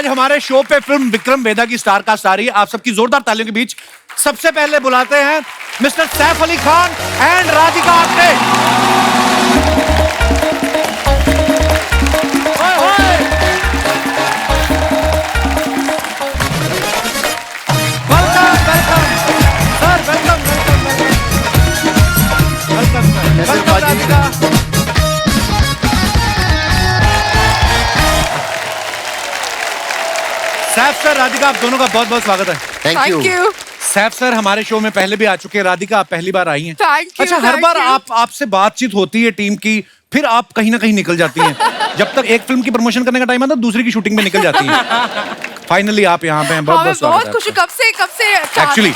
आज हमारे शो पे फिल्म विक्रम वेदा की स्टार कास्ट आ रही है। आप सबकी जोरदार तालियों के बीच सबसे पहले बुलाते हैं mister Saif Ali Khan and Radhika Apte. Saif sir, Radhika, आप दोनों का बहुत बहुत स्वागत है। Thank you. सैफ सर हमारे शो में पहले भी आ चुके हैं, राधिका आप पहली बार आई हैं। Thank you, अच्छा, हर बार आपसे बातचीत होती है टीम की, फिर आप कहीं ना कहीं निकल जाती हैं। जब तक एक फिल्म की प्रमोशन करने का टाइम आता है दूसरी की शूटिंग में निकल जाती हैं। फाइनली आप यहाँ पे हैं, बहुत बहुत स्वागत है। बहुत खुशी, कब से Actually,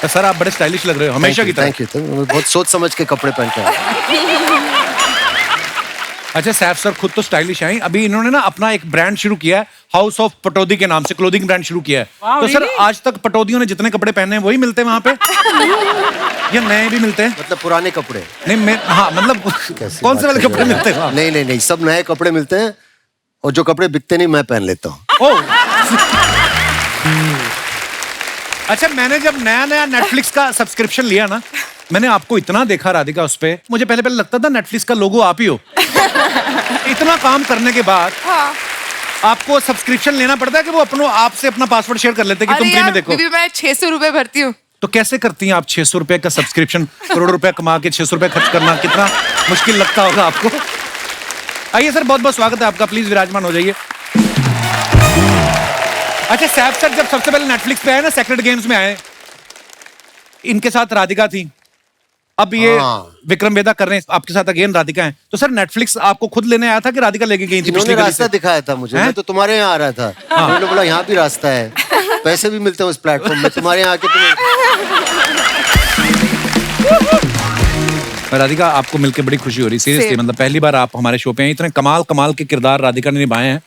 तो सर आप बड़े स्टाइलिश लग रहे हो हमेशा की तरह। Thank you. बहुत सोच समझ के कपड़े पहन के आया। अच्छा, सैफ सर खुद तो स्टाइलिश हैं। अभी इन्होंने ना अपना एक ब्रांड शुरू किया है, हाउस ऑफ पटौदी के नाम से क्लोथिंग ब्रांड शुरू किया है। तो सर आज तक पटौदियों ने जितने कपड़े पहने हैं वही मिलते हैं वहाँ पे या नए भी मिलते हैं? मतलब पुराने कपड़े नहीं, हाँ मतलब कौन से वाले कपड़े मिलते हैं? नहीं, सब नए कपड़े मिलते हैं और जो कपड़े बिकते नहीं मैं पहन लेता हूँ। अच्छा, मैंने जब नया नेटफ्लिक्स का सब्सक्रिप्शन लिया ना, मैंने आपको इतना देखा राधिका उस पे, मुझे पहले लगता था नेटफ्लिक्स का लोगो आप ही हो। इतना काम करने के बाद आपको सब्सक्रिप्शन लेना पड़ता है कि वो आपसे अपना पासवर्ड शेयर कर लेते हैं कि तुम फ्री में देखो। मैं 600 रुपए भरती हूँ। तो कैसे करती हैं आप 600 रुपए का सब्सक्रिप्शन? करोड़ रुपए कमा के 600 रुपए खर्च करना कितना मुश्किल लगता होगा आपको। आइए सर, बहुत बहुत स्वागत है आपका, प्लीज विराजमान हो जाइए। अच्छा सैफ सर, जब सबसे पहले नेटफ्लिक्स पे आए ना, सेक्रेट गेम्स में आए, इनके साथ राधिका थी, अब ये विक्रम वेदा कर रहे हैं आपके साथ अगेन राधिका है। तो सर नेटफ्लिक्स आपको खुद लेने आया था कि राधिका लेके गई थी? इन्होंने रास्ता दिखाया था मुझे, मैं तो तुम्हारे यहाँ आ रहा था। उन्होंने बोला यहाँ भी रास्ता है, पैसे भी मिलते हैं उस प्लेटफॉर्म में, तुम्हारे यहाँ आके तुम्हें। राधिका आपको मिलकर बड़ी खुशी हो रही, सीरियसली, मतलब पहली बार आप हमारे शो पे हैं। इतने कमाल के किरदार राधिका ने निभाए हैं।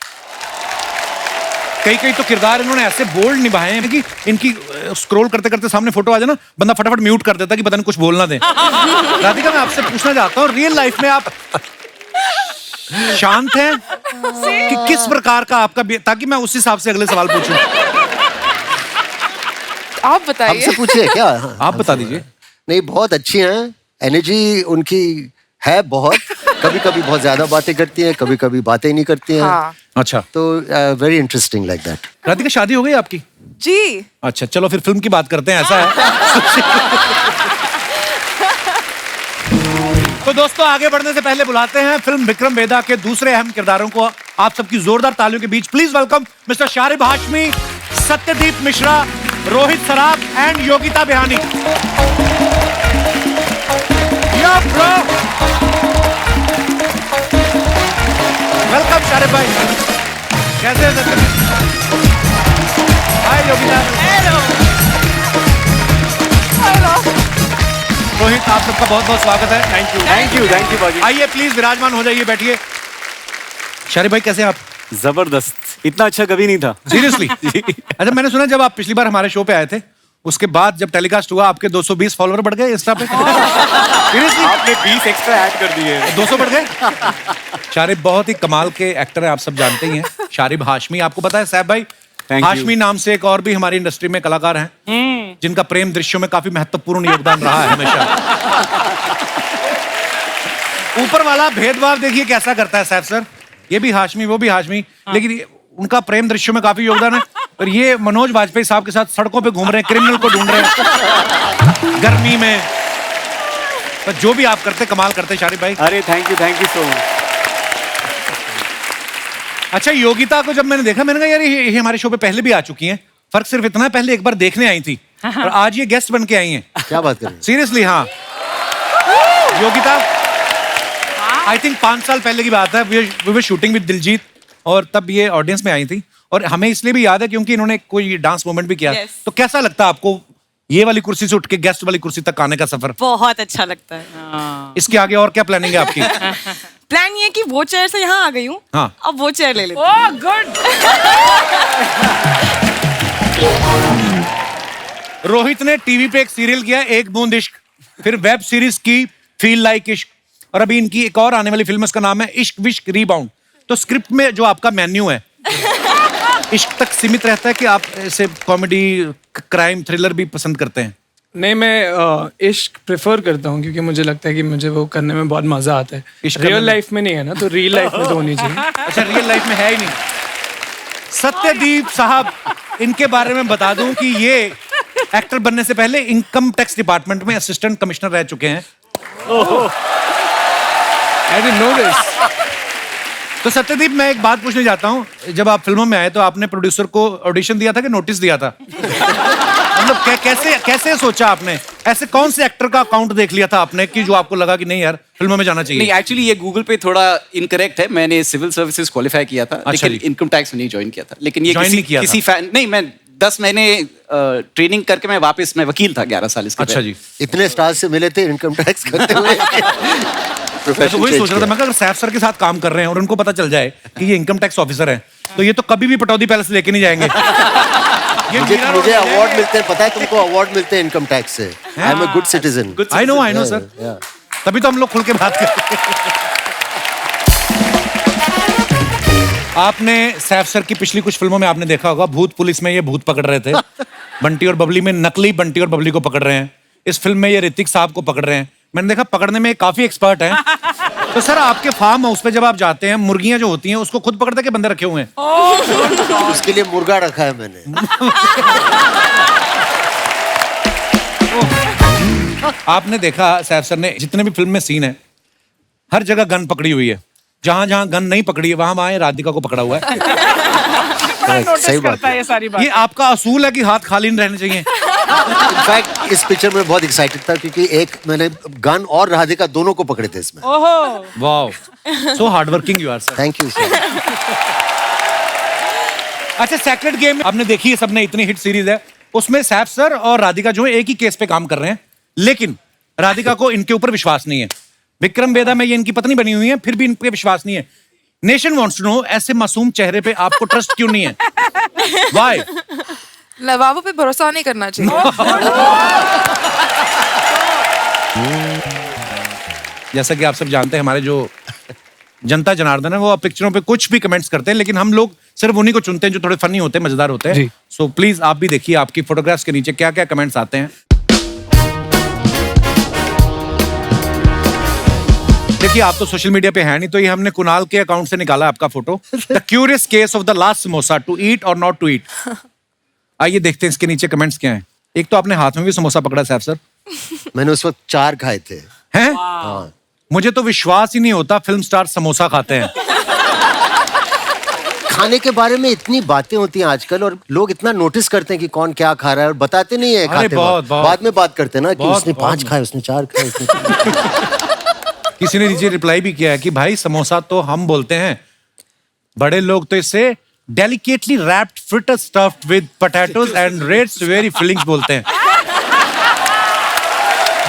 कई तो किरदार इन्होंने ऐसे बोल्ड निभाए हैं कि इनकी स्क्रॉल करते करते सामने फोटो आ जाए ना, बंदा फटाफट म्यूट कर देता कि पता नहीं कुछ बोलना दे। राधिका, मैं आपसे पूछना चाहता हूँ, रियल लाइफ में आप शांत हैं कि किस प्रकार का आपका, ताकि मैं उस हिसाब से अगले सवाल पूछूं। आप बताइए। हमसे पूछिए क्या? आप बता दीजिए। नहीं, बहुत अच्छी हैं, एनर्जी उनकी है बहुत। कभी कभी बहुत ज्यादा बातें करती हैं, कभी कभी बातें नहीं करती हैं। अच्छा, तो very interesting like that. Radhika, शादी हो गई आपकी? जी। अच्छा, चलो फिर फिल्म की बात करते हैं, ऐसा है। तो दोस्तों, आगे बढ़ने से पहले बुलाते हैं फिल्म विक्रम वेदा के दूसरे अहम किरदारों को। आप सबकी जोरदार तालियों के बीच please welcome mister Sharib Hashmi, Satyadeep Mishra, Rohit Saraf and Yogita Bihani. Welcome Sharib भाई, कैसे हैं सत्यदीप? हाय योगिता। हेलो। रोहित, आप सबका बहुत बहुत स्वागत है। थैंक यू बाजी। आइए प्लीज विराजमान हो जाइए, बैठिए। शारिब भाई, कैसे हैं आप? जबरदस्त, इतना अच्छा कभी नहीं था। सीरियसली? अच्छा, मैंने सुना जब आप पिछली बार हमारे शो पे आए थे, उसके बाद जब टेलीकास्ट हुआ आपके 220 फॉलोअर बढ़ गए इंस्टा पे। सीरियसली? आपने 20 एक्स्ट्रा ऐड कर दिए। 200 बढ़ गए। शारिब बहुत ही कमाल के एक्टर हैं, आप सब जानते ही हैं। शारिब हाशमी, आपको पता है सैफ भाई, हाशमी नाम से एक और भी हमारी इंडस्ट्री में कलाकार हैं जिनका प्रेम दृश्यों में काफी महत्वपूर्ण योगदान रहा है हमेशा। ऊपर वाला भेदभाव देखिए कैसा करता है सैफ सर, ये भी हाशमी वो भी हाशमी, लेकिन उनका प्रेम दृश्यों में काफी योगदान है। और ये मनोज वाजपेयी साहब के साथ सड़कों पे घूम रहे हैं, क्रिमिनल को ढूंढ रहे हैं गर्मी में। तो जो भी आप करते कमाल करते शारिब भाई। अरे थैंक यू सो मच। अच्छा, योगिता को जब मैंने देखा, मैंने कहा यार ये हमारे शो पे पहले भी आ चुकी हैं। फर्क सिर्फ इतना है, पहले एक बार देखने आई थी और आज ये गेस्ट बन के आई हैं। क्या बात कर रहे हैं? सीरियसली? हाँ योगिता, आई थिंक 5 साल पहले की बात है, we were shooting with Diljit, और तब ये ऑडियंस में आई थी। और हमें इसलिए भी याद है क्योंकि इन्होंने कोई डांस मूवमेंट भी किया। तो कैसा लगता है आपको ये वाली कुर्सी से उठ के गेस्ट वाली कुर्सी तक आने का सफर? बहुत अच्छा लगता है। इसके आगे और क्या प्लानिंग है आपकी? प्लान ये कि वो चेयर से यहाँ आ गई हूँ, हाँ, अब वो चेयर ले लेते हैं। Oh good. रोहित ने टीवी पे एक सीरियल किया एक बूंद इश्क, फिर वेब सीरीज की फील लाइक इश्क, और अभी इनकी एक और आने वाली फिल्म, उसका नाम है इश्क विश्क रीबाउंड। तो स्क्रिप्ट में जो आपका मेन्यू है इश्क तक सीमित रहता है कि आप ऐसे कॉमेडी, क्राइम, थ्रिलर भी पसंद करते हैं? नहीं, मैं इश्क प्रेफर करता हूँ क्योंकि मुझे लगता है कि मुझे वो करने में बहुत मजा आता है। इश्क करने रियल में? लाइफ में नहीं है ना, तो रियल लाइफ में तो होनी चाहिए। अच्छा, रियल लाइफ में है ही नहीं। सत्यदीप साहब, इनके बारे में बता दूं कि ये एक्टर बनने से पहले इनकम टैक्स डिपार्टमेंट में असिस्टेंट कमिश्नर रह चुके हैं। I didn't know this. तो सत्यदीप, मैं एक बात पूछने जाता हूँ, जब आप फिल्मों में आए तो आपने प्रोड्यूसर को ऑडिशन दिया था कि नोटिस दिया था? मतलब कैसे कैसे सोचा आपने? ऐसे कौन से एक्टर का अकाउंट देख लिया था आपने कि जो आपको लगा कि नहीं यार फिल्मों में जाना चाहिए? नहीं, एक्चुअली ये गूगल पे थोड़ा इनकरेक्ट है। मैंने सिविल सर्विसेज क्वालिफाई किया था, अच्छा लेकिन जी। इनकम टैक्स में नहीं ज्वाइन किया था। लेकिन ये Join किसी नहीं किया किसी फैन नहीं, मैं 10 महीने ट्रेनिंग करके मैं वापस, मैं वकील था 11 साल इसके अच्छा पहले। जी। इतने स्टार से मिले थे इनकम टैक्स करते हुए। मैं तो वही सोच रहा था, मैं कहा अगर सैफ सर के साथ काम कर रहे हैं और उनको पता चल जाए कि ये इनकम टैक्स ऑफिसर हैं, तो ये तो कभी भी पटौदी पैलेस लेके नहीं जाएंगे। ये मुझे मीरा रोड मुझे ले अवार्ड जाएंगे। मिलते हैं, पता है तुमको? अवार्ड मिलते हैं इनकम टैक्स से। I am a good citizen. I know sir, तभी तो हम लोग खुल के बात करते हैं। आपने सैफ सर की पिछली कुछ फिल्मों में आपने देखा होगा, भूत पुलिस में ये भूत पकड़ रहे थे, बंटी और बबली में नकली बंटी और बबली को पकड़ रहे हैं, इस फिल्म में ये ऋतिक साहब को पकड़ रहे हैं। मैंने देखा पकड़ने में ये काफी एक्सपर्ट हैं। तो सर, आपके फार्म हाउस पे जब आप जाते हैं, मुर्गियां जो होती हैं उसको खुद पकड़ते के बंदे रखे हुए हैं? उसके लिए मुर्गा रखा है मैंने। आपने देखा सैफ सर ने जितने भी फिल्म में सीन है, हर जगह गन पकड़ी हुई है। जहां जहां गन नहीं पकड़ी है वहां वहां राधिका को पकड़ा हुआ है। सही बात है। ये सारी बात। ये आपका असूल है कि हाथ खाली नहीं रहने चाहिए? इनफैक्ट इस पिक्चर में बहुत एक्साइटेड था क्योंकि एक मैंने गन और राधिका दोनों को पकड़े थे इसमें। ओहो। Wow, so hard working you are sir. Thank you sir. अच्छा, सेक्रेट गेम आपने देखी है सबने, इतनी हिट सीरीज है, उसमें सैफ सर और राधिका जो है एक ही केस पे काम कर रहे हैं, लेकिन राधिका को इनके ऊपर विश्वास नहीं है। विक्रम वेदा में ये इनकी पत्नी बनी हुई है, फिर भी इन पे विश्वास नहीं है। नेशन वांट्स टू नो, ऐसे मासूम चेहरे पे आपको ट्रस्ट क्यों नहीं है? व्हाई? लवाबों पे भरोसा नहीं करना चाहिए। जैसा कि आप सब जानते हैं, हमारे जो जनता जनार्दन है वो अब पिक्चरों पे कुछ भी कमेंट्स करते हैं, लेकिन हम लोग सिर्फ उन्हीं को चुनते हैं जो थोड़े फनी होते हैं, मजेदार होते हैं। जी। सो प्लीज आप भी देखिए आपकी फोटोग्राफ्स के नीचे क्या क्या कमेंट्स आते हैं। देखिए, आप तो सोशल मीडिया पे है नहीं, तो ये हमने कुणाल के अकाउंट से निकाला आपका photo. The curious case of the last samosa, to eat or not to eat. आइए देखते हैं इसके नीचे कमेंट्स क्या हैं। एक तो आपने हाथ में भी समोसा पकड़ा सैफ सर। मैंने उस वक्त 4 खाए थे। हैं? मुझे तो विश्वास ही नहीं होता फिल्म स्टार समोसा खाते हैं। खाने के बारे में इतनी बातें होती हैं आजकल और लोग इतना नोटिस करते हैं कि कौन क्या खा रहा है और बताते नहीं है खाते बहुत, वक्त। बहुत। बाद में बात करते हैं ना कि बहुत, उसने बहुत। 5 खाए, उसने 4 खाए, उसने किसी ने नीचे रिप्लाई भी किया है कि भाई समोसा तो हम बोलते हैं, बड़े लोग तो इसे delicately wrapped fritter stuffed with potatoes and reds very feelings बोलते हैं।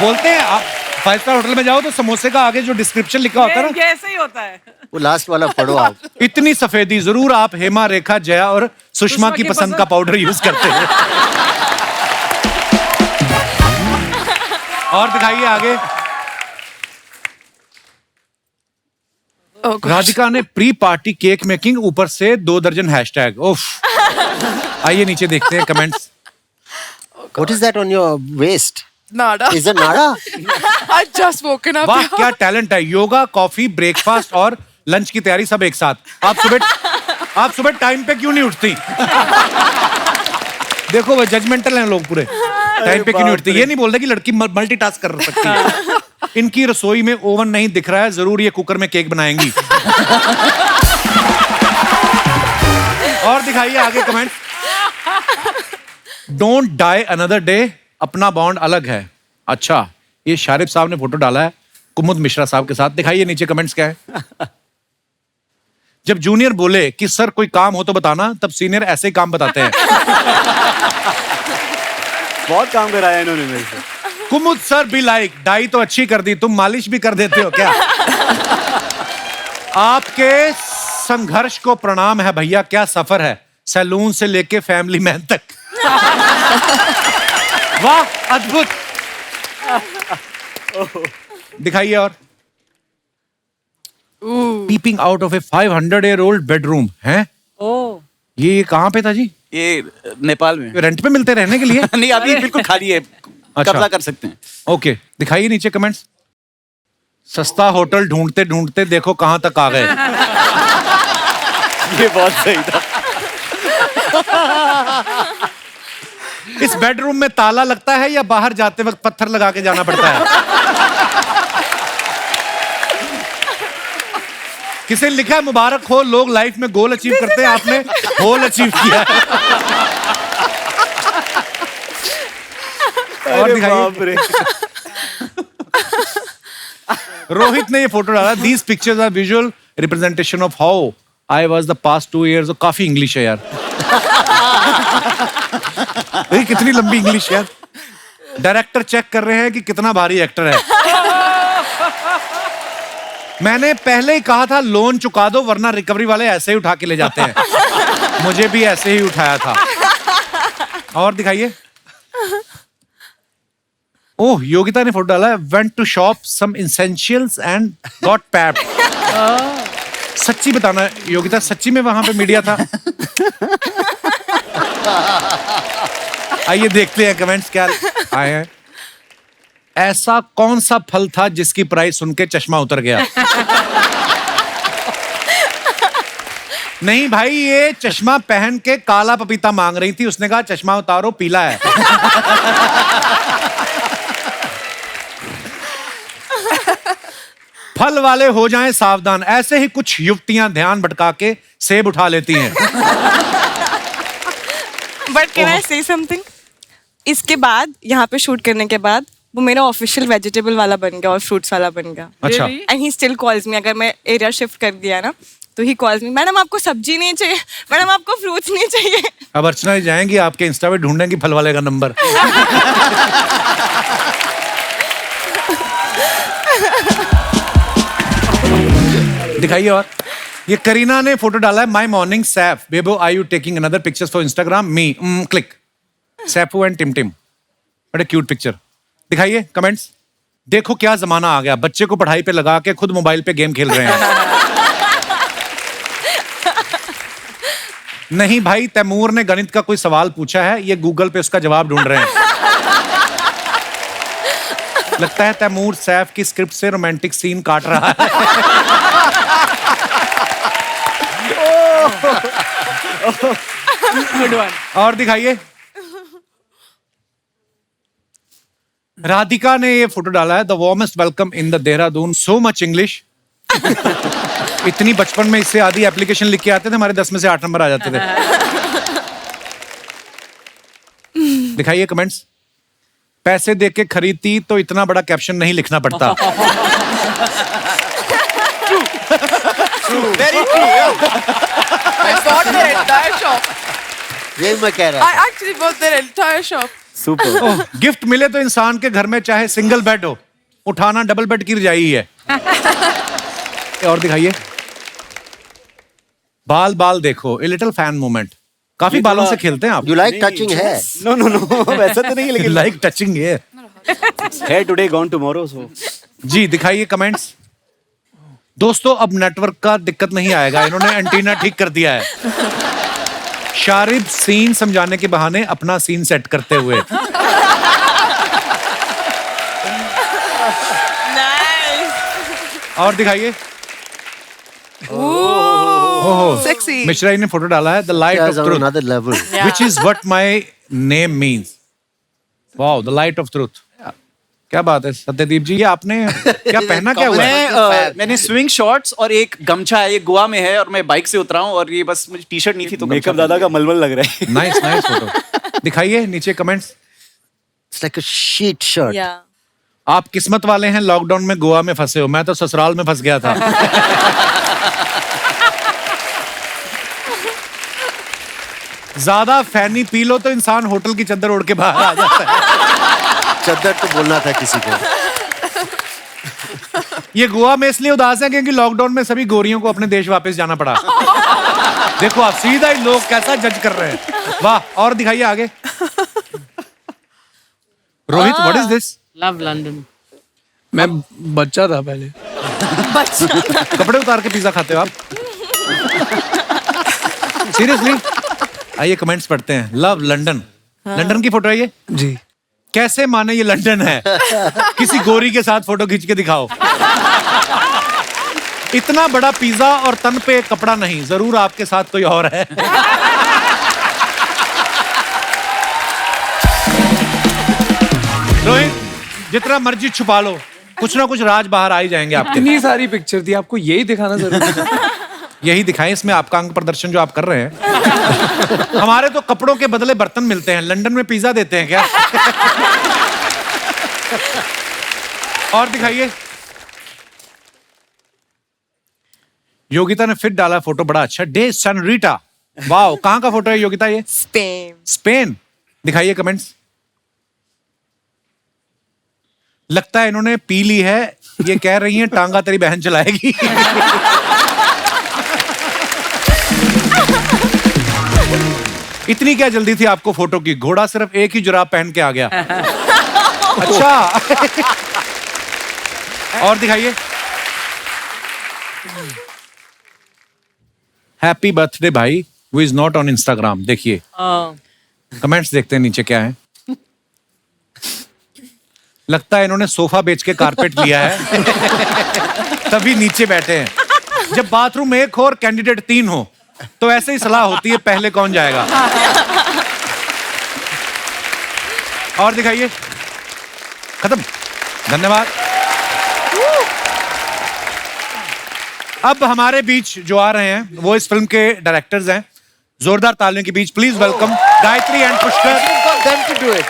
बोलते हैं आप 5 स्टार होटल में जाओ तो समोसे का आगे जो डिस्क्रिप्शन लिखा होता है ना, ऐसे ही होता है। वो लास्ट वाला पढ़ो आप। इतनी सफेदी जरूर आप हेमा, रेखा, जया और सुषमा की पसंद का पाउडर यूज करते हैं। और दिखाइए आगे। Oh gosh. राधिका ने प्री पार्टी केक मेकिंग, ऊपर से 2 दर्जन हैशटैग। उफ। आइए नीचे देखते हैं comments. What is that on your waist? Nada. Is it nada? I just woken up. वाह, क्या टैलेंट है। योगा, कॉफी, ब्रेकफास्ट और लंच की तैयारी सब एक साथ। आप सुबह टाइम पे क्यों नहीं उठती? देखो वो जजमेंटल हैं लोग पूरे। टाइम पे क्यों नहीं उठती? ये नहीं बोलते कि लड़की मल्टीटास्क कर सकती है। इनकी रसोई में ओवन नहीं दिख रहा है, जरूर ये कुकर में केक बनाएंगी। और दिखाइए आगे comment. Don't die another day, अपना बॉन्ड अलग है। अच्छा, ये शारिफ साहब ने फोटो डाला है कुमुद मिश्रा साहब के साथ। दिखाइए नीचे कमेंट्स क्या है। जब जूनियर बोले कि सर कोई काम हो तो बताना, तब सीनियर ऐसे ही काम बताते हैं। बहुत काम कराया इन्होंने मेरे से। कुमुद सर भी लाइक, डाई तो अच्छी कर दी, तुम मालिश भी कर देते हो क्या? आपके संघर्ष को प्रणाम है भैया, क्या सफर है सैलून से लेके फैमिली मैन तक। वाह, अद्भुत। दिखाइए और Peeping out of a 500-year-old bedroom. हैं? ये कहाँ पे था जी? ये नेपाल में। रेंट पे मिलते रहने के लिए? नहीं, अभी बिल्कुल खाली है, कब्जा कर सकते हैं। ओके, दिखाइए नीचे कमेंट्स। सस्ता होटल ढूंढते ढूंढते देखो कहाँ तक आ गए। ये बहुत सही था। इस बेडरूम में ताला लगता है या बाहर जाते वक्त पत्थर लगा के जाना पड़ता है? किसी ने लिखा है मुबारक हो, लोग लाइफ में गोल अचीव करते हैं, आपने होल अचीव किया है। और दिखाइए। रोहित ने ये फोटो डाला, these pictures are visual representation of how I was the past 2 years। काफी इंग्लिश है यार। कितनी लंबी इंग्लिश यार। डायरेक्टर चेक कर रहे हैं कि कितना भारी एक्टर है। मैंने पहले ही कहा था लोन चुका दो वरना रिकवरी वाले ऐसे ही उठा के ले जाते हैं। मुझे भी ऐसे ही उठाया था। और दिखाइए। ओह, योगिता ने फोटो डाला है, went to shop some essentials and got papped. सच्ची बताना योगिता, सच्ची में वहां पे मीडिया था? आइए देखते हैं कमेंट्स क्या आए हैं। ऐसा कौन सा फल था जिसकी प्राइस सुन के चश्मा उतर गया? नहीं भाई, ये चश्मा पहन के काला पपीता मांग रही थी, उसने कहा चश्मा उतारो पीला है। फल वाले हो जाएं सावधान, ऐसे ही कुछ युवतियां ध्यान भटका के सेब उठा लेती हैं। बट कैन आई से समथिंग? इसके बाद यहाँ पे शूट करने के बाद वो मेरा ऑफिशियल वेजिटेबल वाला बन गया और फ्रूट्स वाला बन गया। अच्छा। And he still calls me, अगर मैं एरिया शिफ्ट कर दिया ना तो ही कॉल्स मी, मैडम आपको सब्जी नहीं चाहिए, मैडम आपको फ्रूट्स नहीं चाहिए। अब अर्चना जी जाएंगी आपके इंस्टा पे ढूंढेंगी फल वाले का नंबर। दिखाइए। और ये करीना ने फोटो डाला है, my morning Saif Bebo I you taking another pictures for Instagram me click Saifu and Tim Tim. बड़े क्यूट पिक्चर। दिखाइए कमेंट्स। देखो क्या जमाना आ गया, बच्चे को पढ़ाई पे लगा के खुद मोबाइल पे गेम खेल रहे हैं। नहीं भाई, तैमूर ने गणित का कोई सवाल पूछा है, ये गूगल पे उसका जवाब ढूंढ रहे हैं। लगता है तैमूर सैफ की स्क्रिप्ट से रोमांटिक सीन काट रहा है। और दिखाइए। राधिका ने ये फोटो डाला है, the warmest welcome in the Dehradun, so much English. इतनी बचपन में इससे आधी एप्लीकेशन लिख के आते थे, हमारे 10 में से 8 नंबर आ जाते थे। दिखाइए कमेंट्स। पैसे दे के खरीदती तो इतना बड़ा कैप्शन नहीं लिखना पड़ता। Very true. I bought their entire shop. यही मैं कह रहा I actually bought their entire shop. Super. Gift मिले तो इंसान के घर में चाहे सिंगल बेड हो, उठाना डबल बेड की रजाई ही है। और दिखाइए। बाल बाल देखो, ए लिटिल फैन मोमेंट। काफी बालों से खेलते हैं आप। यू लाइक टचिंग है? नो नो नो, वैसा तो नहीं, लेकिन लाइक टचिंग है। है टुडे गॉन टुमारो। सो जी दिखाइए कमेंट्स। दोस्तों अब नेटवर्क का दिक्कत नहीं आएगा, इन्होंने एंटीना ठीक कर दिया है। शारिब सीन समझाने के बहाने अपना सीन सेट करते हुए। और दिखाइए। Sexy. मिश्रा ने फोटो डाला है, the light of truth another level. which is what my name means. Wow, the light of truth. क्या बात है सत्यदीप जी, ये आपने क्या पहना क्या हुआ है? मैंने स्विंग शॉर्ट्स और एक गमछा है, ये गोवा में है और मैं बाइक से उतरा हूँ और ये बस मुझे टी शर्ट नहीं थी तो मेकअप दादा का मलमल लग रहा है। Nice nice photo. दिखाइए नीचे comments. It's like a sheet shirt. Yeah. आप किस्मत वाले हैं, लॉकडाउन में गोवा में फंसे हो, मैं तो ससुराल में फंस गया था। ज्यादा फैनी पी लो तो इंसान होटल की चद्दर ओढ़ के बाहर आ जाता है। चद्दर तो बोलना था किसी को। ये गोवा में इसलिए उदास है क्योंकि लॉकडाउन में सभी गोरियों को अपने देश वापस जाना पड़ा। देखो आप सीधा ही लोग कैसा जज कर रहे हैं। वाह। और दिखाइए आगे। Rohit, what is this? Love London. मैं बच्चा था पहले। कपड़े उतार के पिज्जा खाते हो आप? सीरियसली? आइए कमेंट्स पढ़ते हैं। लव लंदन, लंदन की फोटो है ये? जी। कैसे माने ये लंदन है? किसी गोरी के साथ फोटो खींच के दिखाओ। इतना बड़ा पिज्जा और तन पे कपड़ा नहीं, जरूर आपके साथ कोई और है। रोहित, जितना मर्जी छुपा लो, कुछ ना कुछ राज बाहर आ ही जाएंगे आपके। इतनी सारी पिक्चर थी, आपको यही दिखाना जरूरी था। यही दिखाएं इसमें आपका अंग प्रदर्शन जो आप कर रहे हैं। हमारे तो कपड़ों के बदले बर्तन मिलते हैं, लंदन में पिज्जा देते हैं क्या? और दिखाइए। योगिता ने फिर डाला फोटो, बड़ा अच्छा। डे सनरीटा, वाओ। कहाँ का फोटो है योगिता ये? स्पेन। स्पेन। दिखाइए कमेंट्स। लगता है इन्होंने पी ली है, ये कह रही हैं टांगा तेरी बहन चलाएगी। इतनी क्या जल्दी थी आपको फोटो की? घोड़ा सिर्फ एक ही जुराब पहन के आ गया। अच्छा। और दिखाइए। हैप्पी बर्थडे भाई, who is not on Instagram. देखिए कमेंट्स देखते हैं नीचे क्या है। लगता है इन्होंने सोफा बेच के कारपेट लिया है, तभी नीचे बैठे हैं। जब बाथरूम एक हो और कैंडिडेट 3 हो तो ऐसे ही सलाह होती है, पहले कौन जाएगा। और दिखाइए। खत्म, धन्यवाद। अब हमारे बीच जो आ रहे हैं वो इस फिल्म के डायरेक्टर्स हैं। जोरदार तालियों के बीच please welcome Gayatri and Pushkar. them to do it.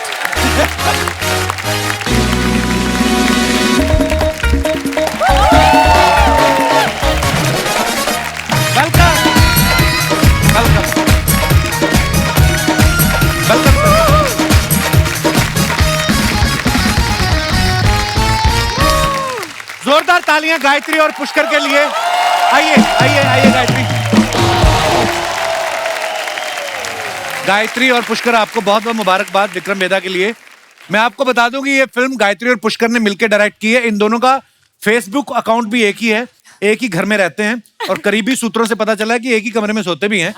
Welcome welcome welcome. जोरदार तालियां गायत्री और पुष्कर के लिए। आइए आइए आइए गायत्री। गायत्री और पुष्कर, आपको बहुत बहुत मुबारकबाद विक्रम वेदा के लिए। मैं आपको बता दूं कि ये फिल्म गायत्री और पुष्कर ने मिलकर डायरेक्ट की है। इन दोनों का फेसबुक अकाउंट भी एक ही है, एक ही घर में रहते हैं और करीबी सूत्रों से पता चला है कि एक ही कमरे में सोते भी हैं।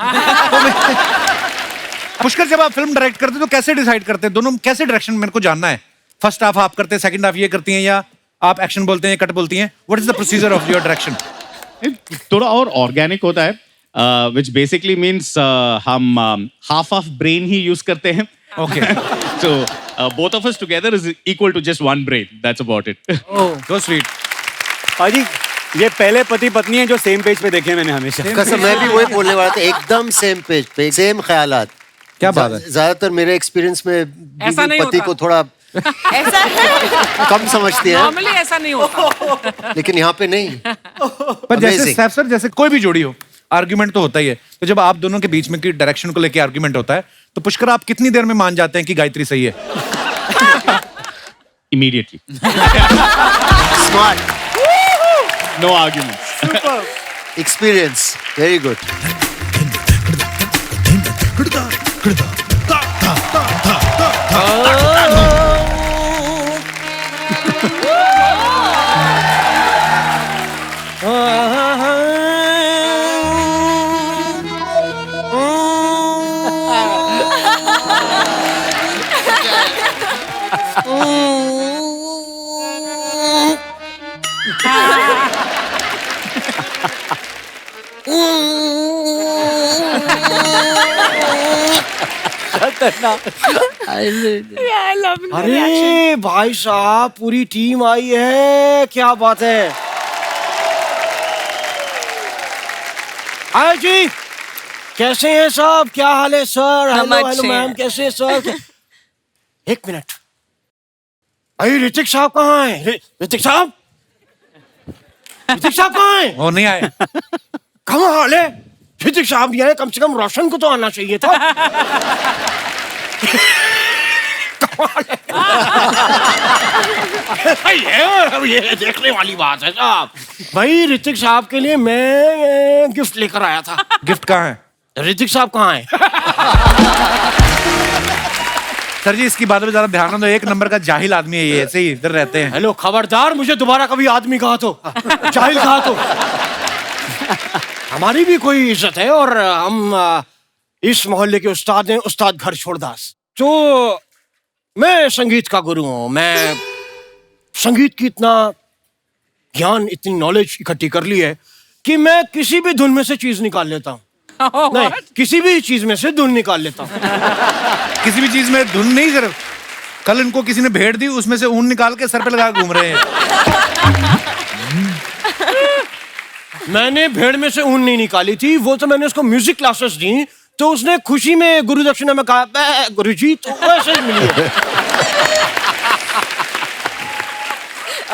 पुष्कर, जब आप फिल्म डायरेक्ट करते तो कैसे डिसाइड करते हैं दोनों? कैसे डायरेक्शन मेरे को जानना है। फर्स्ट हाफ आप करते हैं, सेकंड हाफ ये करती हैं, या आप एक्शन बोलते हैं, कट बोलती हैं? What is the procedure of your direction? थोड़ा और ऑर्गेनिक होता है, which basically means हम half of brain he use करते हैं. Okay. So both of us together is equal to just one brain. That's about it. Oh, so sweet. पाजी, ये पहले पति पत्नी है जो सेम पेज पे देखे मैंने हमेशा। कसम, मैं भी वही बोलने वाला था, एकदम सेम पेज पे, सेम ख्यालात। क्या बात है? ज्यादातर मेरे एक्सपीरियंस में ऐसा नहीं पति होता। को थोड़ा ऐसा है। कम समझती है, नॉर्मली ऐसा नहीं होता। लेकिन यहाँ पे नहीं। पर जैसे Amazing. सैफ सर, जैसे कोई भी जोड़ी हो, आर्ग्यूमेंट तो होता ही है। तो जब आप दोनों के बीच में की डायरेक्शन को लेके आर्ग्यूमेंट होता है, तो पुष्कर आप कितनी देर में मान जाते हैं कि गायत्री सही है? Immediately. Smart, No arguments. Experience, very good. I love it. अरे भाई साहब, पूरी टीम आई है, क्या बात है। हाय जी, कैसे हैं साहब? क्या हाल है सर? हम हेलो अच्छे हेलो मैम, हैं। कैसे हैं सर? एक मिनट, अरे ऋतिक साहब कहाँ हैं? ऋतिक साहब, ऋतिक साहब कहाँ हैं? वो नहीं आए। कहाँ हाल है? ऋतिक साहब ये कम से कम रोशन को तो आना चाहिए था। ये देखने वाली बात है साहब। भाई ऋतिक साहब के लिए मैं गिफ्ट लेकर आया था। गिफ्ट कहाँ है? ऋतिक साहब कहाँ है? सर जी इसकी बातों पे ज्यादा ध्यान ना दो, एक नंबर का जाहिल आदमी है ये, ऐसे ही इधर रहते हैं। हेलो, खबरदार मुझे दोबारा कभी आदमी कहा तो, जाहिल कहा तो। हमारी भी कोई इज्जत है और हम इस मोहल्ले के उस्ताद हैं, उस्ताद घर छोड़दास। तो मैं संगीत का गुरु हूँ, मैं संगीत की इतना ज्ञान, इतनी नॉलेज इकट्ठी कर ली है कि मैं किसी भी धुन में से चीज निकाल लेता हूँ। नहीं, किसी भी चीज में से धुन निकाल लेता हूँ। किसी भी चीज में धुन नहीं सर, कल इनको किसी ने भेड़ दी, उसमें से ऊन निकाल के सर पे लगा घूम रहे हैं। मैंने भेड़ में से ऊन नहीं निकाली थी, वो तो मैंने उसको म्यूजिक क्लासेस दी, तो उसने खुशी में गुरु दक्षिणा में कहा गुरुजी, तो ऐसे मिली है।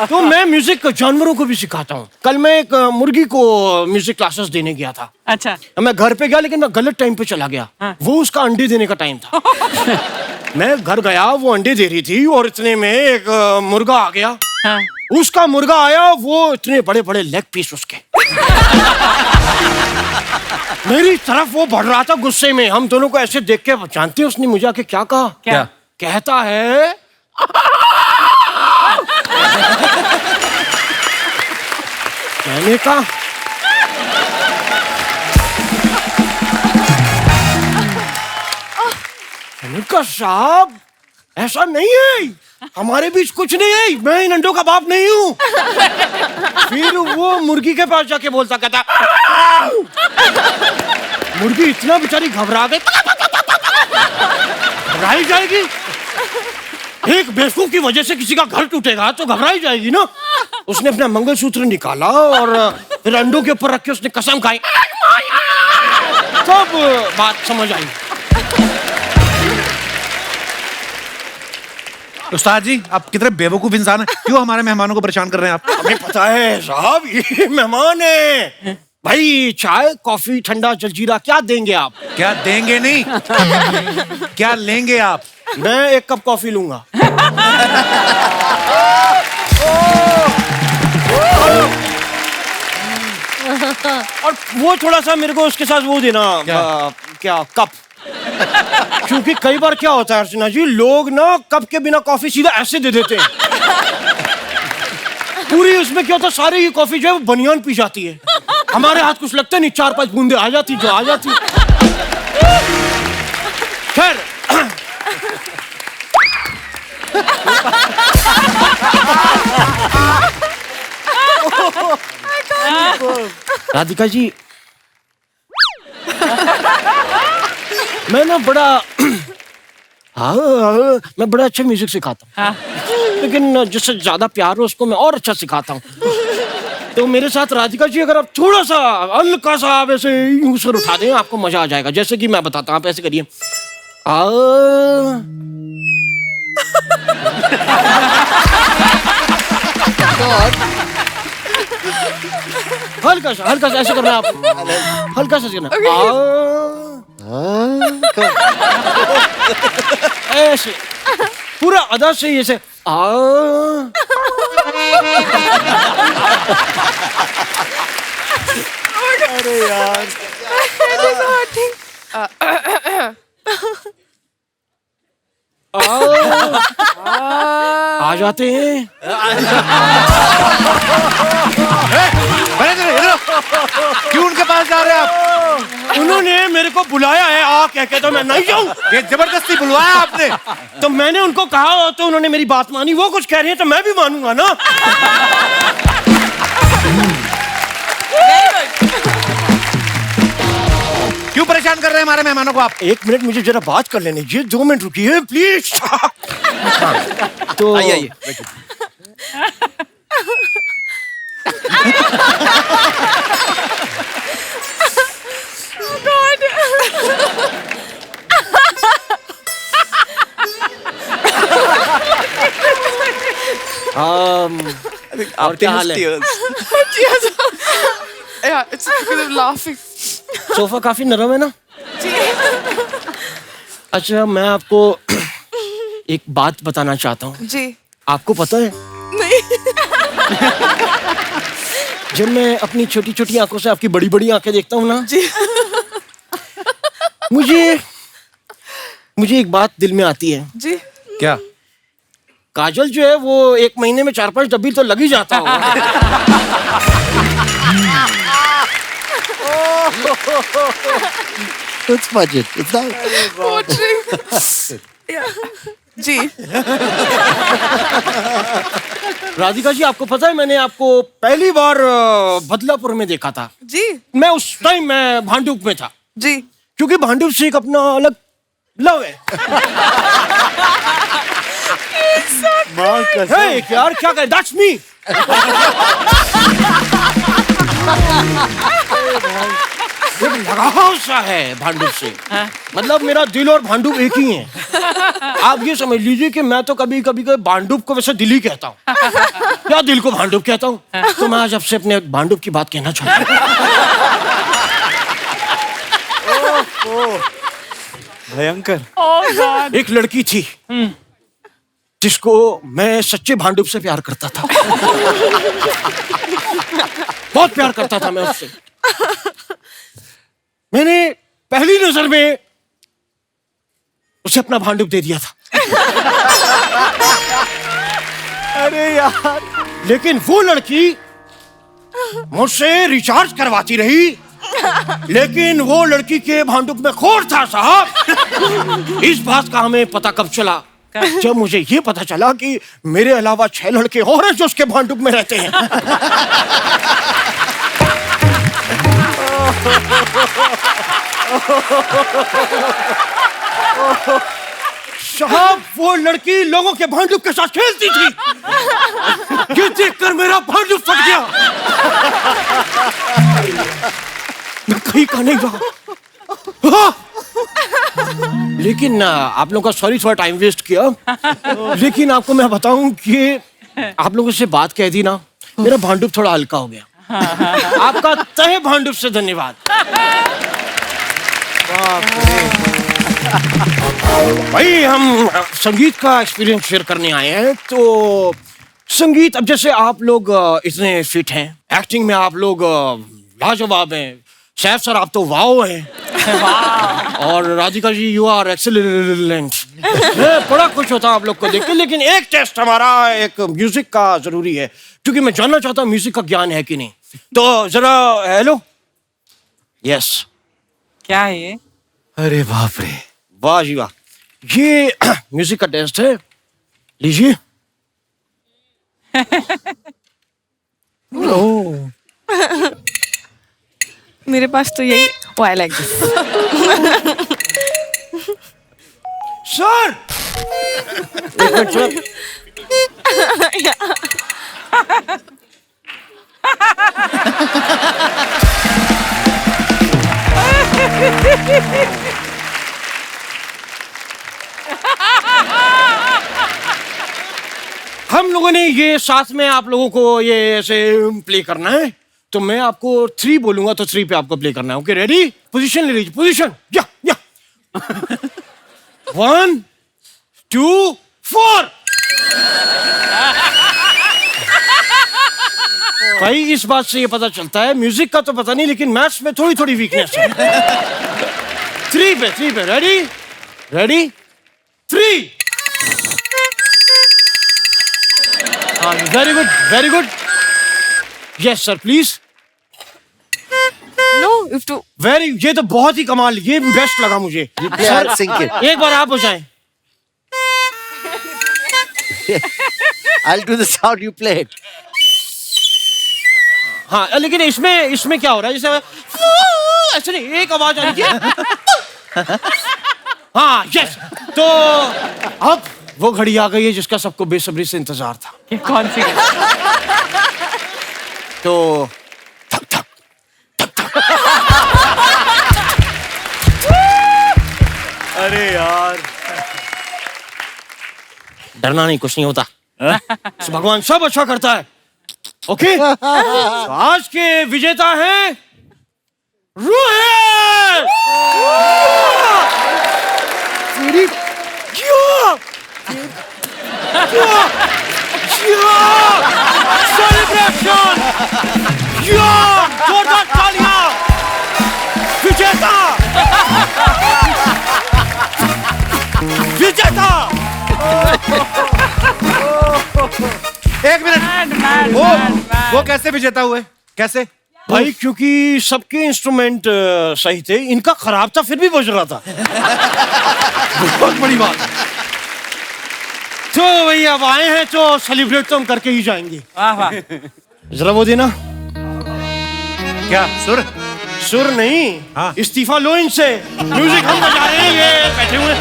तो मैं म्यूजिक जानवरों को भी सिखाता हूँ। कल मैं एक मुर्गी को म्यूजिक क्लासेस देने गया था। अच्छा। मैं घर पे गया लेकिन मैं गलत टाइम पे चला गया। हाँ। वो उसका अंडे देने का टाइम था। मैं घर गया, वो अंडे दे रही थी और इतने में एक मुर्गा आ गया। हाँ। उसका मुर्गा आया, वो इतने बड़े बड़े लेग पीस उसके। मेरी तरफ वो बढ़ रहा था गुस्से में। हम दोनों को ऐसे देख के, जानते हैं उसने मुझे आके क्या कहा? क्या? कहता है मैंने कहा साहब ऐसा नहीं है, हमारे बीच कुछ नहीं है, मैं इन अंडों का बाप नहीं हूं। फिर वो मुर्गी के पास जाके बोलता, कहता मुर्गी इतना बेचारी घबरा गई, घबराई जाएगी। एक बेवकूफ की वजह से किसी का घर टूटेगा तो घबराई जाएगी ना। उसने अपना मंगलसूत्र निकाला और फिर अंडों के ऊपर रख के उसने कसम खाई, तब बात समझ आई। उस्ताद जी आप कितने बेवकूफ इंसान हैं, क्यों हमारे मेहमानों को परेशान कर रहे हैं आप? हमें पता है साहब, ये मेहमान है भाई। चाय, कॉफी, ठंडा, जलजीरा क्या देंगे आप? क्या देंगे नहीं, क्या लेंगे आप? मैं एक कप कॉफी लूंगा। और वो थोड़ा सा मेरे को उसके साथ वो देना, क्या कप। क्योंकि कई बार क्या होता है अर्चना जी, लोग ना कप के बिना कॉफी सीधा ऐसे दे देते हैं। पूरी उसमें क्या होता है, सारी ये कॉफी जो है वो बनियान पी जाती है। हमारे हाथ कुछ लगता नहीं, 4-5 बूंदे आ जाती जो आ जाती। खैर राधिका जी, मैं ना बड़ा मैं बड़ा अच्छा म्यूजिक सिखाता हूँ। हाँ। लेकिन जिससे ज्यादा प्यार हो उसको मैं और अच्छा सिखाता हूँ। तो मेरे साथ राधिका जी अगर आप थोड़ा सा हल्का सा वैसे यूं सर उठा दें, आपको मजा आ जाएगा। जैसे कि मैं बताता हूँ, आप ऐसे करिए। हल्का सा ऐसे करना, आप हल्का सा करना। ऐसे पूरा अदा से ऐसे अरे यार आ जाते हैं। क्यों उनके पास जा रहे हैं आप? उन्होंने मेरे को बुलाया है, आ कह के, तो मैं नहीं जाऊं। ये जबरदस्ती बुलवाया आपने? तो मैंने उनको कहा तो उन्होंने मेरी बात मानी। वो कुछ कह रही है तो मैं भी मानूंगा ना। क्यों परेशान कर रहे हैं हमारे मेहमानों को आप? 1 मिनट मुझे जरा बात कर लेने दीजिए, 2 मिनट रुकिए प्लीज। तो आइए और क्या हाल है? Yeah, it's because of laughing. Sofa काफी नरम है ना? अच्छा, मैं आपको एक बात बताना चाहता हूँ। जी। आपको पता है, नहीं। जब मैं अपनी छोटी छोटी आंखों से आपकी बड़ी बड़ी आंखें देखता हूँ ना, जी। मुझे एक बात दिल में आती है। जी। क्या? काजल जो है वो 1 महीने में 4-5 डब्बी तो लग ही जाता होगा। It's budget. It's not... जी। राधिका जी, आपको पता है मैंने आपको पहली बार बदलापुर में देखा था। जी। मैं उस टाइम मैं भांडुप में था। जी। क्योंकि भांडुप से एक अपना अलग लव है। Hey, यार क्या करे? That's me. एक लगाव सा है भांडुप से। मतलब मेरा दिल और भांडुप एक ही है। आप ये समझ लीजिए कि मैं तो कभी कभी भांडुप को वैसे दिल ही कहता हूँ या दिल को भांडुप कहता हूँ। तो मैं आज आपसे अपने भांडुप की बात कहना चाहता हूँ। भयंकर। एक लड़की थी जिसको मैं सच्चे भांडुप से प्यार करता था। बहुत प्यार करता था मैं उससे। मैंने पहली नजर में उसे अपना भांडुप दे दिया था। अरे यार, लेकिन वो लड़की मुझसे रिचार्ज करवाती रही, लेकिन वो लड़की के भांडुप में खोर था साहब। इस बात का हमें पता कब चला? जब मुझे ये पता चला कि मेरे अलावा 6 लड़के और हैं जो उसके भांडुप में रहते हैं। साहब वो लड़की लोगों के भांडुप के साथ खेलती थी। ये देखकर मेरा भांडुप फट गया। मैं कहीं का नहीं रहा। लेकिन आप लोगों का सॉरी, थोड़ा टाइम वेस्ट किया। लेकिन आपको मैं बताऊं कि आप लोगों से बात कह दी ना, मेरा भांडुप थोड़ा हल्का हो गया। आपका तहे भांडुप से धन्यवाद। भाई हम संगीत का एक्सपीरियंस शेयर करने आए हैं। तो संगीत, अब जैसे आप लोग इतने फिट हैं, एक्टिंग में आप लोग लाजवाब हैं, सैफ सर आप तो वाओ हैं, और Radhika ji you are excellent. मैं बड़ा खुश होता हूँ आप लोग को देख के। लेकिन एक टेस्ट हमारा एक म्यूजिक का जरूरी है, क्योंकि मैं जानना चाहता हूँ म्यूजिक का ज्ञान है कि नहीं। तो जरा हेलो। यस। क्या है ये? अरे बाप रे, वाह जी वाह। ये म्यूजिक का टेस्ट है, लीजिए। मेरे पास तो यही आई लाइक दिस। सर एक मिनट सर। हम लोगों ने ये साथ में आप लोगों को ये ऐसे प्ले करना है। तो मैं आपको 3 बोलूंगा तो 3 पे आपको प्ले करना है। Okay, ready? पोजीशन ले लीजिए, पोजीशन। या 1 2 4। भाई इस बात से ये पता चलता है, म्यूजिक का तो पता नहीं लेकिन मैथ्स में थोड़ी थोड़ी वीकनेस है। 3 पे ready? Ready 3। Very good, very good. Yes sir, please. No, if too very, ये तो बहुत ही कमाल, ये बेस्ट लगा मुझे। I'll sing it. एक बार आप हो जाएं। I'll do the sound you played. हाँ, लेकिन इसमें क्या हो रहा है? जैसे ऐसे नहीं, एक आवाज आ रही है। हाँ यस। तो अब वो घड़ी आ गई है जिसका सबको बेसब्री से इंतजार था। ये कौन सी? तो थक थक अरे यार, डरना नहीं, कुछ नहीं होता। तो भगवान सब अच्छा करता है। ओके। तो आज के विजेता हैं रोहित। सेलिब्रेशन, जोरदार तालियां। विजेता कैसे विजेता हुए, कैसे? भाई क्योंकि सबके इंस्ट्रूमेंट सही थे, इनका खराब था फिर भी बज रहा था। बहुत बड़ी बात। तो भैया अब आए हैं तो सेलिब्रेट तो हम करके ही जाएंगे। वाह वाह। जरा वो देना। क्या सुर? सुर नहीं, हाँ। इस्तीफा लो इनसे। म्यूजिक हम बजा रहे हैं, ये बैठे हुए।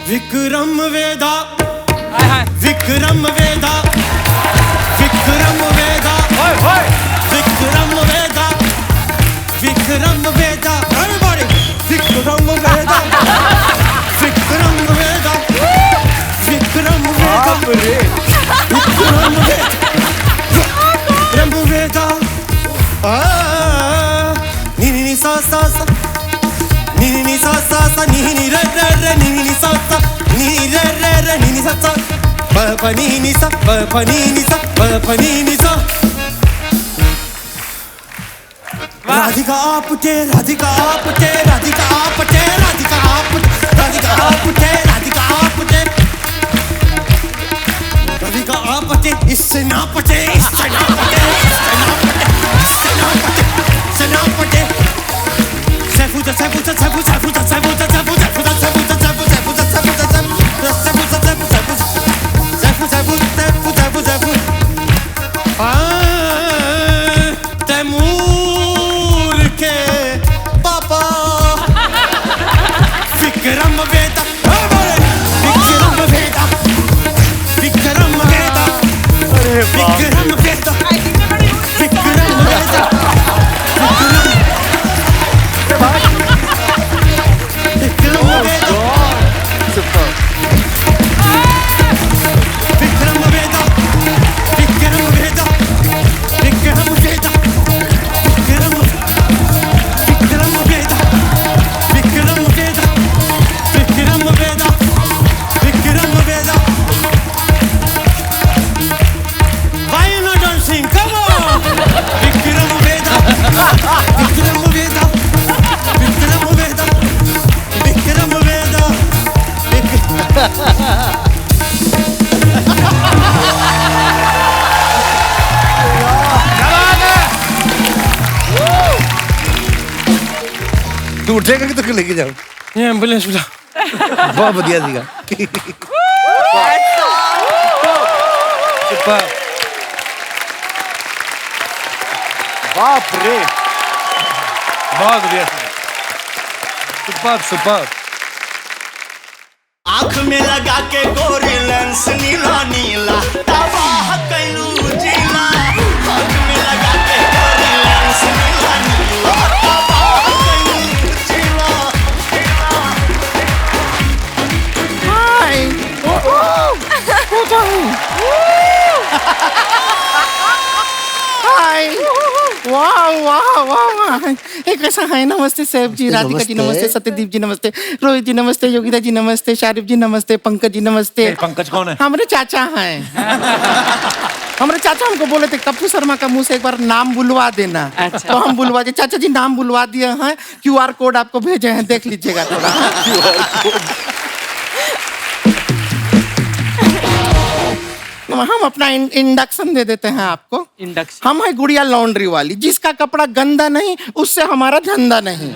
विक्रम वेदा, विक्रम वेदा, विक्रम वेदा, विक्रम वेदा, विक्रम वेदा, everybody, विक्रम वेदा, विक्रम वेदा, विक्रम वेदा, विक्रम वेदा, नी नी नी सा सा सा, नी नी नी सा सा सा, नी नी रे रे रे, नी नी सा सा, नी रे रे रे, नी नी सा सा, प प नी नी सा, प प नी नी सा, प प नी नी सा। राधिका आपटे, राधिका आपटे, राधिका आपटे, राधिका आपटे, राधिका आपटे, राधिका आपटे, राधिका आपटे, इससे ना पटे, इससे ना पटे, इससे ना पटे, इससे ना पटे, इससे ना पटे। सेफुता सेफुता सेफुता सेफुता सेफुता सेफुता सेफुता सेफुता सेफुता सेफुता सेफुता तैमूर के पापा Vikram Vedha, Vikram Vedha, Vikram Vedha, Vikram Vedha, Vikram Vedha, Vikram Vedha, Vikram Vedha, Vikram Vedha, Vikram Vedha, Vikram, Vikram Vedha, Vikram Vedha, Vikram Vedha, Vikram Vedha. Why you not dancing? Come on! Vikram Vedha, Vikram Vedha, Vikram Vedha, Vikram Vedha, तू उठेगा कि तो लेके जाओ? ये एम्बुलेंस बुला। बहुत बढ़िया सीगा। सुपर। बाप रे, बहुत बढ़िया। Super super. आँख में लगा के गोरी लेंस नीला नीला, तबाह कैलू जिला। आँख में लगा के गोरी लेंस नीला नीला, तबाह कैलू जिला। हाय हाय, वाह वाह वाह, एक कैसा है। नमस्ते सैफ जी, राधिका जी नमस्ते, सत्यदीप जी नमस्ते, रोहित जी नमस्ते, योगिता जी नमस्ते, शारिफ जी नमस्ते, पंकज जी नमस्ते। पंकज कौन है? हमारे चाचा हैं। हमारे चाचा हमको बोले थे कप्पू शर्मा का मुंह से एक बार नाम बुलवा देना। तो हम बुलवा दिए। चाचा जी नाम बुलवा दिए हैं, QR कोड आपको भेजे हैं, देख लीजिएगा थोड़ा। हम अपना इंडक्शन दे देते हैं आपको। इंडक्शन। हम है गुड़िया लॉन्ड्री वाली, जिसका कपड़ा गंदा नहीं उससे हमारा धंधा नहीं।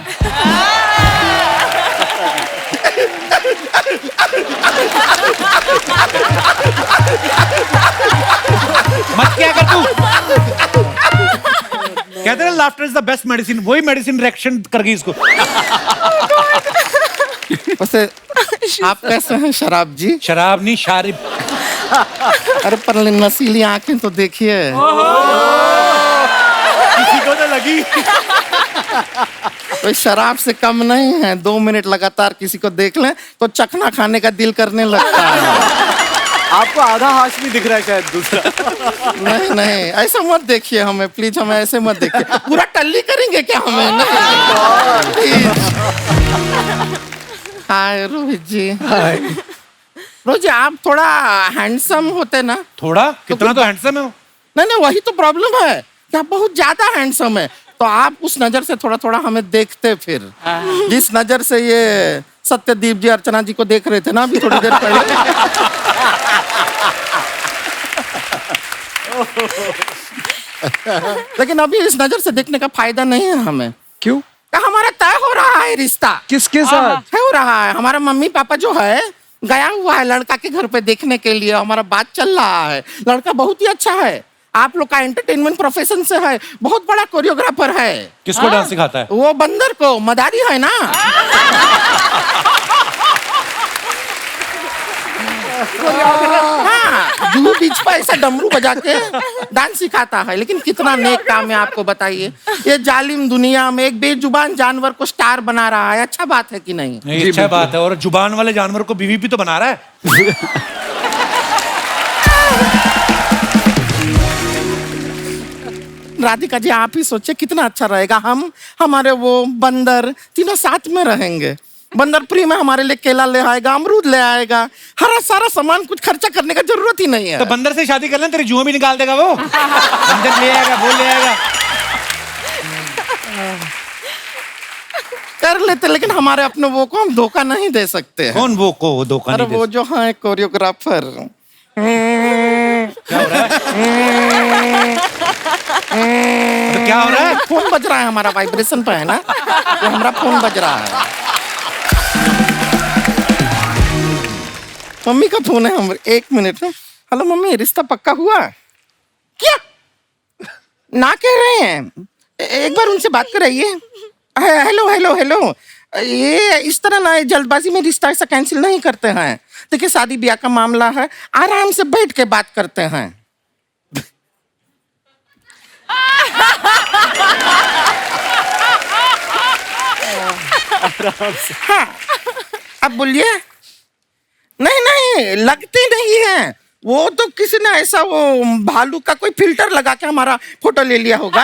मत क्या कर तू? कहते हैं laughter is the best medicine, वही मेडिसिन रिएक्शन कर गई इसको। वैसे आप कैसे हैं शराब जी? शराब नहीं, शारिब। अरे पर नशीली आंखें तो देखिए। किसी को तो लगी। कोई शराब से कम नहीं है। 2 मिनट लगातार किसी को देख लें तो चखना खाने का दिल करने लगता है। आपको आधा हाशमी दिख रहा है शायद दूसरा। नहीं नहीं, ऐसा मत देखिए हमें प्लीज, हमें ऐसे मत देखिए। पूरा टल्ली करेंगे क्या हमें? नहीं। हाय रोहित जी। रोहित जी आप थोड़ा हैंडसम होते ना। थोड़ा? कितना तो हैंडसम है वो। नहीं नहीं, वही तो प्रॉब्लम है कि आप बहुत ज्यादा हैंडसम है। तो आप उस नजर से थोड़ा थोड़ा हमें देखते, फिर जिस नजर से ये सत्यदीप जी अर्चना जी को देख रहे थे ना अभी थोड़ी देर पहले, लेकिन अभी इस नजर से देखने का फायदा नहीं है हमें। क्यों? हमारा तय हो रहा है रिश्ता। किसके साथ? हो रहा है, हमारा मम्मी पापा जो है गया हुआ है लड़का के घर पे देखने के लिए, हमारा बात चल रहा है। लड़का बहुत ही अच्छा है, आप लोग का एंटरटेनमेंट प्रोफेशन से है, बहुत बड़ा कोरियोग्राफर है। किसको डांस सिखाता है? वो बंदर को, मदारी है ना। हाँ, जुहू बीच पर ऐसा डमरू बजा के डांस सिखाता है। लेकिन कितना नेक काम है आपको बताइए, ये जालिम दुनिया में एक बेजुबान जानवर को स्टार बना रहा है। अच्छा बात है कि नहीं? नहीं, अच्छा बात है। और जुबान वाले जानवर को बीवी भी तो बना रहा है। राधिका जी आप ही सोचिए कितना अच्छा रहेगा, हम हमारे वो बंदर तीनों साथ में रहेंगे। बंदर फ्री में हमारे लिए केला ले आएगा, अमरूद ले आएगा, हरा सारा सामान, कुछ खर्चा करने का जरूरत ही नहीं है। तो बंदर से शादी कर लें, तेरी जुआ भी निकाल देगा वो। बंदर ले आएगा, वो ले आएगा। कर लेते, लेकिन हमारे अपने वो को हम धोखा नहीं दे सकते हैं। कौन वो को धोखा अरे नहीं दे वो जो है कोरियोग्राफर। क्या हो रहा है? तो क्या हो रहा है? फोन बज रहा है हमारा, वाइब्रेशन पे है ना, तो हमारा फोन बज रहा है। मम्मी का फोन है हमारे। 1 मिनट। हेलो मम्मी, रिश्ता पक्का हुआ? क्या ना कह रहे हैं? एक बार उनसे बात कराइए। हेलो हेलो हेलो, ये इस तरह ना जल्दबाजी में रिश्ता ऐसा कैंसिल नहीं करते हैं। देखिए शादी ब्याह का मामला है, आराम से बैठ के बात करते हैं। हाँ, अब बोलिए। नहीं नहीं, लगती नहीं है वो तो किसी ने ऐसा वो भालू का कोई फिल्टर लगा के हमारा फोटो ले लिया होगा,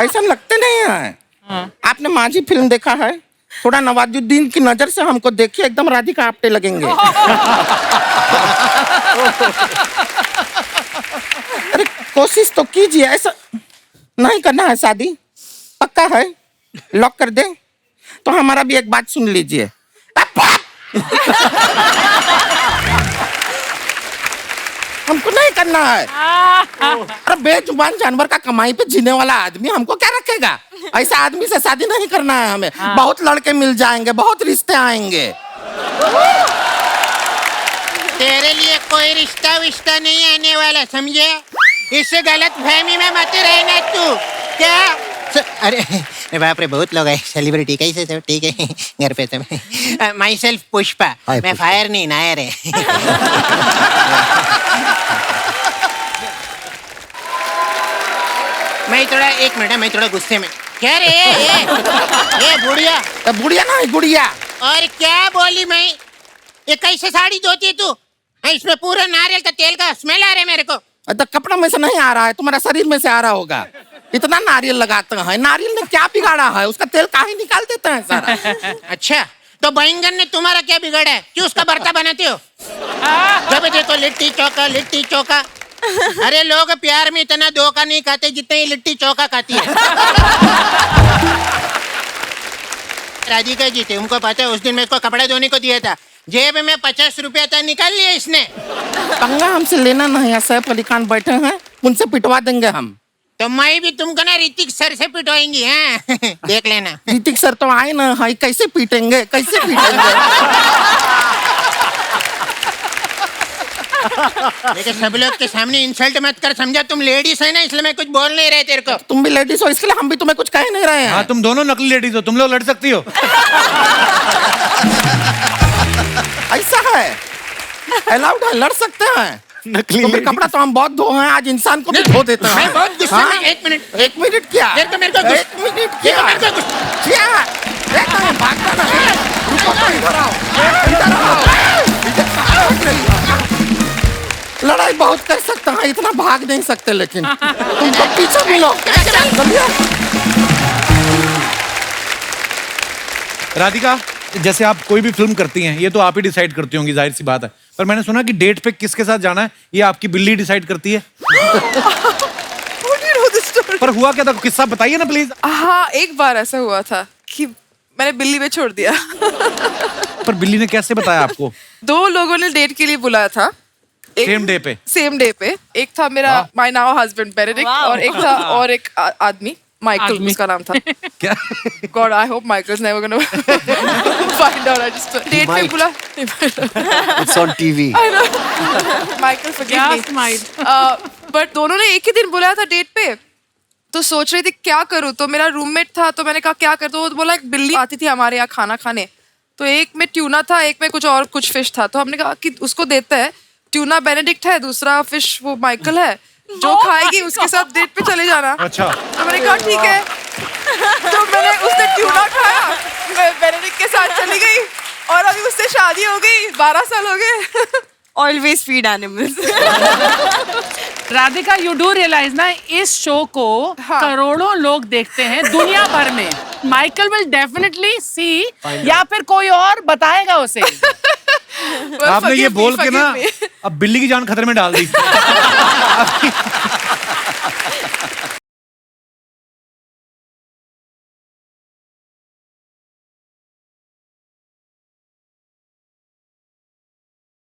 ऐसा लगते नहीं है। आपने माझी फिल्म देखा है? थोड़ा नवाजुद्दीन की नजर से हमको देखिए, एकदम राधिका आप्टे लगेंगे। अरे कोशिश तो कीजिए, ऐसा नहीं करना है। शादी पक्का है, लॉक कर दे। तो हमारा भी एक बात सुन लीजिए। हमको नहीं करना है। अरे बेजुबान जानवर का कमाई पे जीने वाला आदमी हमको क्या रखेगा? ऐसा आदमी से शादी नहीं करना है हमें। बहुत लड़के मिल जाएंगे, बहुत रिश्ते आएंगे। तेरे लिए कोई रिश्ता विश्ता नहीं आने वाला, समझे? इस गलत फहमी में मत रहना तू। क्या? अरे बाप रे, बहुत लोग हैं सेलिब्रिटी। कैसे सब ठीक है घर पे सब? माई सेल्फ पुष्पा, मैं फायर नहीं नायर है। मैं थोड़ा 1 मिनट, मैं थोड़ा गुस्से में। क्या रे ये बुढ़िया? बुढ़िया ना, गुड़िया। और क्या बोली मैं? ये कैसे साड़ी धोती है तू? इसमें पूरा नारियल का तेल का स्मेल आ रहा है मेरे को। तो कपड़ा में से नहीं आ रहा है, तुम्हारा शरीर में से आ रहा होगा। इतना नारियल लगाते हैं, नारियल ने क्या बिगाड़ा है? उसका तेल काहे निकाल देते हैं सारा। अच्छा, तो बैंगन ने तुम्हारा क्या बिगाड़ा है? क्यों उसका भरता बनाते हो? जब देखो लिट्टी चोखा, लिट्टी चोखा। अरे लोग प्यार में इतना धोखा नहीं खाते जितने ये लिट्टी चोखा खाती है। राधिका जी थे, उनको पता है उस दिन मैं इसको कपड़े धोने को दिया था, जेब में 50 रुपया था, निकाल लिया इसने। पंगा हमसे लेना नहीं है, सैफ अली खान बैठे हैं, उनसे पिटवा देंगे हम। तो मैं भी तुमको ना ऋतिक सर से पिटवाएंगी, हैं? देख लेना। ऋतिक सर तो आए ना, हाई कैसे पीटेंगे, कैसे पीटेंगे? लेकिन सब लोग के सामने इंसल्ट मत कर, समझा? तुम लेडीज है ना, इसलिए मैं कुछ बोल नहीं रहे तेरे को। तुम भी लेडीज हो, इसलिए हम भी तुम्हें कुछ कह नहीं रहे हैं। हाँ, तुम दोनों नकली लेडीज हो, तुम लोग लड़ सकती हो। ऐसा है, अलाउड है, लड़ सकते हैं। नकली तो कपड़ा तो हम बहुत धो हैं, आज इंसान को भी धो देते हैं। मैं बहुत गुस्से में। 1 मिनट। 1 मिनट क्या? मेरे को 1 मिनट क्या? क्या? भागना नहीं, रुको तो, इधर आओ, इधर आओ। लड़ाई बहुत कर सकते हैं, इतना भाग नहीं सकते, लेकिन तुमको पीछे मिलो। राधिका, जैसे आप कोई भी फिल्म करती हैं, ये तो आप ही डिसाइड करती होंगी, जाहिर सी बात है। पर मैंने सुना कि डेट पे किसके साथ जाना है ये आपकी बिल्ली डिसाइड करती है। पर हुआ क्या था, किस्सा बताइए ना प्लीज। हाँ, एक बार ऐसा हुआ था कि मैंने बिल्ली पे छोड़ दिया। पर बिल्ली ने कैसे बताया आपको? 2 लोगों ने डेट के लिए बुलाया था, सेम डे पे सेम डे पे एक था मेरा माय नाउ हस्बैंड बेनेडिक्ट और एक था और एक आदमी माइकल उसका नाम था क्या God I hope Michael's never gonna find out I just date पे बोला it's on TV Michael forgive me but दोनों ने एक ही दिन बुलाया था डेट पे तो सोच रही थी क्या करूं तो मेरा रूममेट था तो मैंने कहा क्या कर तो वो बोला एक बिल्ली आती थी हमारे यहाँ खाना खाने तो एक में ट्यूना था एक में कुछ फिश था तो हमने कहा कि उसको देते हैं ट्यूना बेनेडिक्ट है दूसरा फिश वो माइकल है जो खाएगी उसके साथ डेट पे चले जाना अच्छा तो मैंने कहा ठीक है तो मैंने उसने ट्यूना खाया मैं बेनेडिक्ट के साथ चली गई और अभी उससे शादी हो गई 12 साल हो गए always feed animals Radhika you do realise ना इस शो को करोड़ों लोग देखते हैं दुनिया भर में माइकल विल डेफिनेटली सी या फिर कोई और बताएगा उसे आपने ये बोल के ना अब बिल्ली की जान खतरे में डाल दी